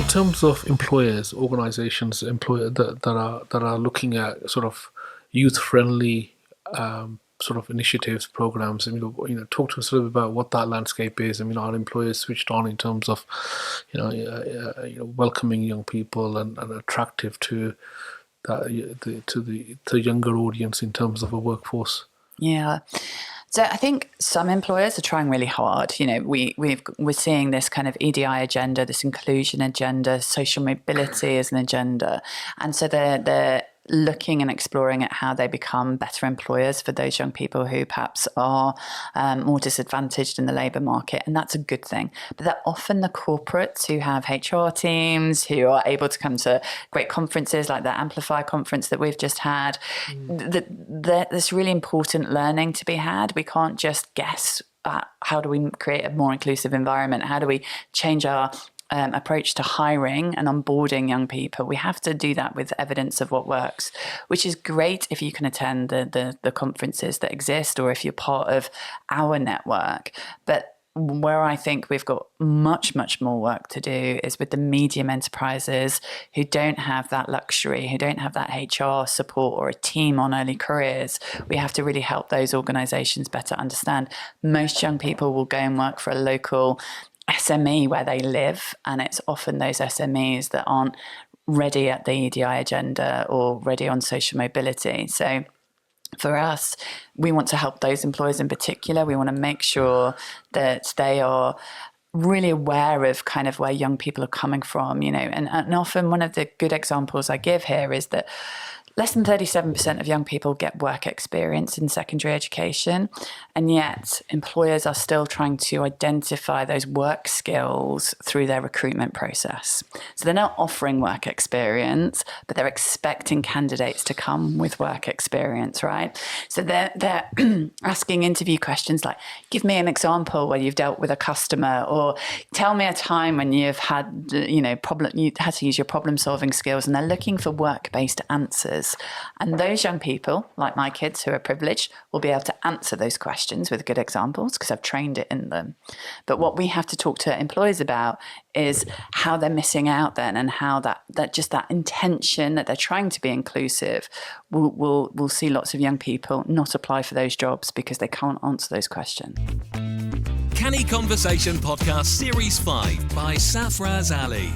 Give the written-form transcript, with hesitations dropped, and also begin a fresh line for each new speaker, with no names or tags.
terms of employers, organisations, that are looking at sort of youth-friendly sort of initiatives, programs. I mean, talk to us a little bit about what that landscape is. I mean, are employers switched on in terms of, welcoming young people and attractive to the younger audience in terms of a workforce?
Yeah. So I think some employers are trying really hard. We're seeing this kind of EDI agenda, this inclusion agenda, social mobility as an agenda. And so they're looking and exploring at how they become better employers for those young people who perhaps are more disadvantaged in the labour market. And that's a good thing. But they're often the corporates who have HR teams who are able to come to great conferences like the Amplify conference that we've just had. There's really important learning to be had. We can't just guess how do we create a more inclusive environment? How do we change our approach to hiring and onboarding young people? We have to do that with evidence of what works, which is great if you can attend the conferences that exist or if you're part of our network. But where I think we've got much, much more work to do is with the medium enterprises who don't have that luxury, who don't have that HR support or a team on early careers. We have to really help those organisations better understand. Most young people will go and work for a local SME where they live, and it's often those SMEs that aren't ready at the EDI agenda or ready on social mobility. So for us, we want to help those employers in particular. We want to make sure that they are really aware of kind of where young people are coming from, and often one of the good examples I give here is that less than 37% of young people get work experience in secondary education, and yet employers are still trying to identify those work skills through their recruitment process. So they're not offering work experience, but they're expecting candidates to come with work experience, right? So they're asking interview questions like, give me an example where you've dealt with a customer, or tell me a time when you've had, you had to use your problem-solving skills, and they're looking for work-based answers. And those young people, like my kids who are privileged, will be able to answer those questions with good examples because I've trained it in them. But what we have to talk to employers about is how they're missing out then, and how that intention that they're trying to be inclusive will see lots of young people not apply for those jobs because they can't answer those questions.
Canny Conversation Podcast Series 5 by Safaraz Ali.